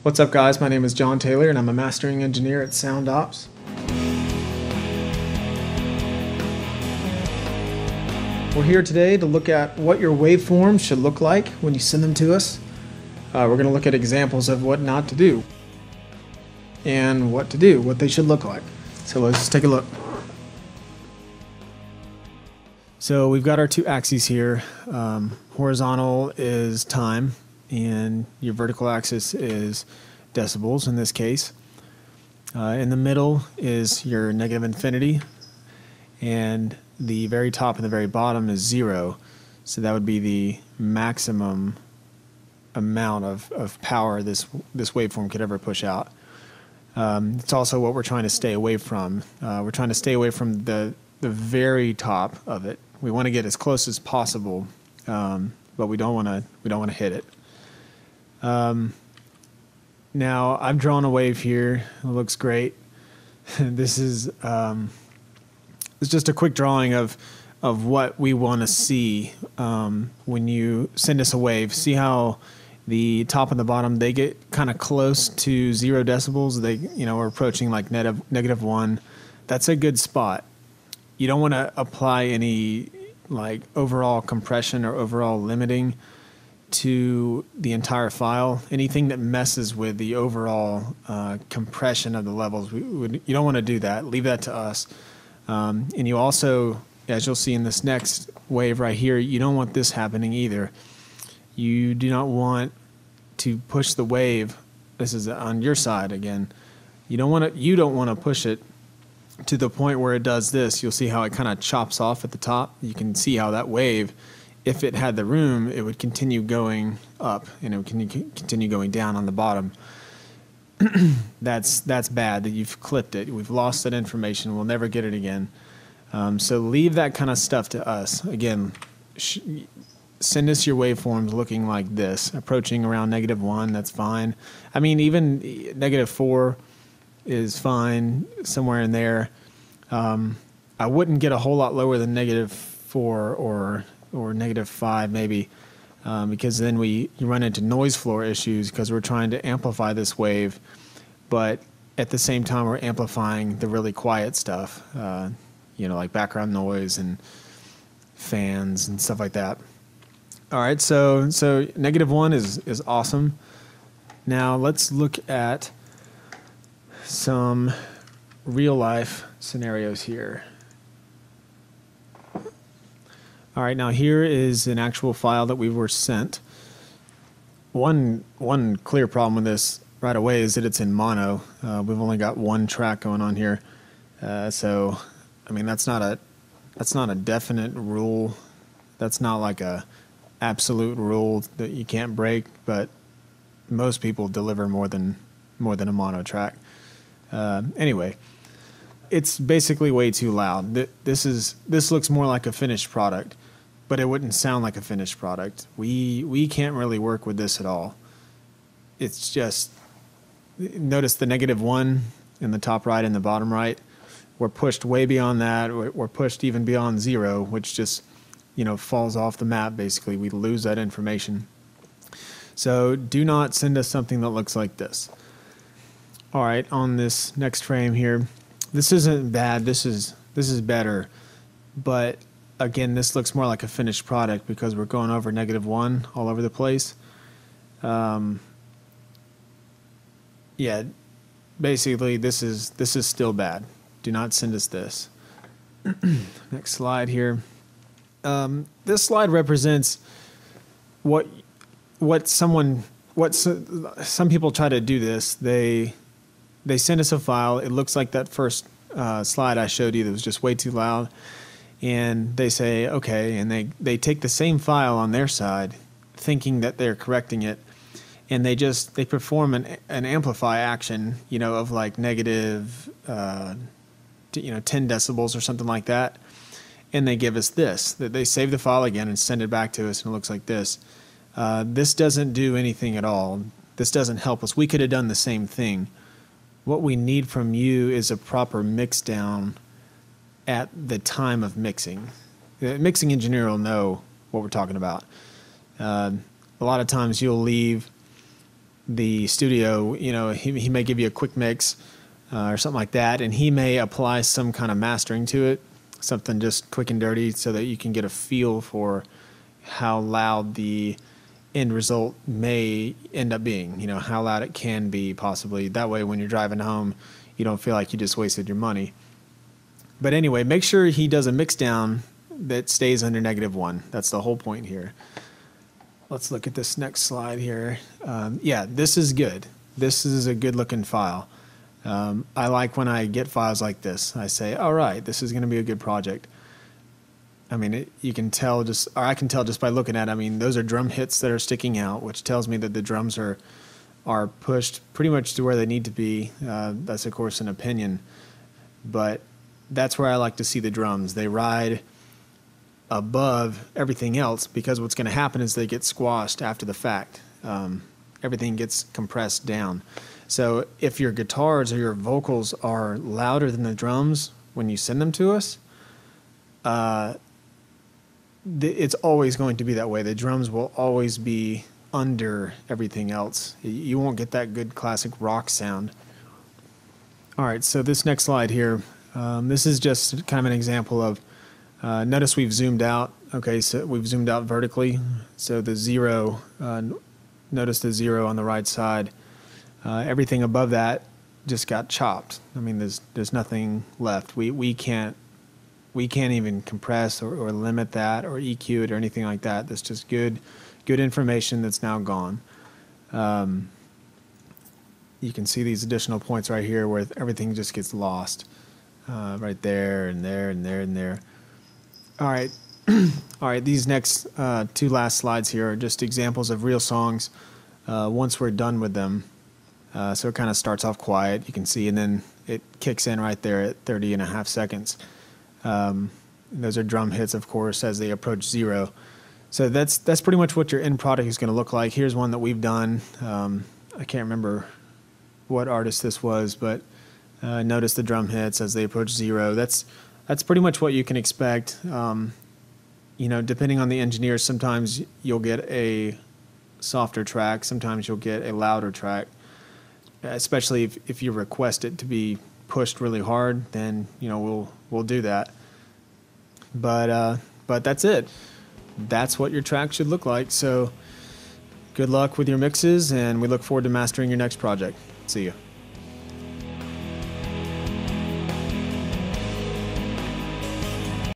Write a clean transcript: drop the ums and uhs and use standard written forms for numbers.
What's up, guys? My name is John Taylor and I'm a mastering engineer at SoundOps. We're here today to look at what your waveforms should look like when you send them to us. We're going to look at examples of what not to do and what to do, what they should look like. So let's take a look. So we've got our two axes here. Horizontal is time, and your vertical axis is decibels in this case. In the middle is your negative infinity, and the very top and the very bottom is 0. So that would be the maximum amount of power this waveform could ever push out. It's also what we're trying to stay away from. We're trying to stay away from the very top of it. We want to get as close as possible, but we don't want to hit it. Now I've drawn a wave here. It looks great. This is it's just a quick drawing of what we want to see when you send us a wave. See how the top and the bottom, they get kind of close to 0 decibels. We're approaching like -1. That's a good spot. You don't want to apply any like overall compression or overall limiting to the entire file. Anything that messes with the overall compression of the levels, you don't want to do that. Leave that to us. And you also, as you'll see in this next wave right here, you don't want this happening either. You do not want to push the wave. This is on your side again. You don't want to push it to the point where it does this. You'll see how it kind of chops off at the top. You can see how that wave, if it had the room, it would continue going up and it would continue going down on the bottom. That's bad that you've clipped it. We've lost that information. We'll never get it again. So leave that kind of stuff to us. Again, send us your waveforms looking like this, approaching around -1. That's fine. I mean, even -4 is fine, somewhere in there. I wouldn't get a whole lot lower than -4 or -5 maybe, because then you run into noise floor issues because we're trying to amplify this wave, but at the same time we're amplifying the really quiet stuff, like background noise and fans and stuff like that. All right, so -1 is awesome. Now let's look at some real life scenarios here. All right, now here is an actual file that we were sent. One clear problem with this right away is that it's in mono. We've only got one track going on here, so I mean that's not a definite rule. That's not like a absolute rule that you can't break. But most people deliver more than a mono track. Anyway, it's basically way too loud. This looks more like a finished product, but it wouldn't sound like a finished product. We can't really work with this at all. It's just, notice the -1 in the top right and the bottom right. We're pushed way beyond that. We're pushed even beyond 0, which just falls off the map. Basically, we lose that information. So do not send us something that looks like this. All right, on this next frame here, this isn't bad. This is better, but again, this looks more like a finished product because we're going over -1 all over the place. Yeah, basically, this is still bad. Do not send us this. Next slide here. This slide represents what some people try to do this. They send us a file. It looks like that first slide I showed you that was just way too loud. And they say, okay, and they take the same file on their side, thinking that they're correcting it, and they perform an amplify action, of like negative 10 decibels or something like that, and they give us this. They save the file again and send it back to us, and it looks like this. This doesn't do anything at all. This doesn't help us. We could have done the same thing. What we need from you is a proper mix down at the time of mixing. The mixing engineer will know what we're talking about. A lot of times you'll leave the studio, you know, he may give you a quick mix or something like that, and he may apply some kind of mastering to it, something just quick and dirty, so that you can get a feel for how loud the end result may end up being, you know, how loud it can be possibly. That way when you're driving home, you don't feel like you just wasted your money. But anyway, make sure he does a mix down that stays under -1. That's the whole point here. Let's look at this next slide here. Yeah, this is good. This is a good looking file. I like when I get files like this. I say, all right, this is going to be a good project. I mean, you can tell just, or I can tell just by looking at it. I mean, those are drum hits that are sticking out, which tells me that the drums are pushed pretty much to where they need to be. That's, of course, an opinion. But that's where I like to see the drums. They ride above everything else, because what's going to happen is they get squashed after the fact. Everything gets compressed down. So if your guitars or your vocals are louder than the drums when you send them to us, it's always going to be that way. The drums will always be under everything else. You won't get that good classic rock sound. All right, so this next slide here, this is just kind of an example of, notice we've zoomed out. Okay, so we've zoomed out vertically. So the 0, notice the 0 on the right side. Everything above that just got chopped. I mean, there's nothing left. We can't even compress or limit that or EQ it or anything like that. That's just good information that's now gone. You can see these additional points right here where everything just gets lost, right there and there and there and there. All right, all right. These next two last slides here are just examples of real songs once we're done with them. So it kind of starts off quiet, you can see, and then it kicks in right there at 30.5 seconds. Those are drum hits, of course, as they approach 0. So that's pretty much what your end product is going to look like. Here's one that we've done. I can't remember what artist this was, but notice the drum hits as they approach 0. That's pretty much what you can expect. You know, depending on the engineer, sometimes you'll get a softer track, sometimes you'll get a louder track. Especially if you request it to be pushed really hard, then you know we'll do that. But that's it. That's what your track should look like. So good luck with your mixes, and we look forward to mastering your next project. See you.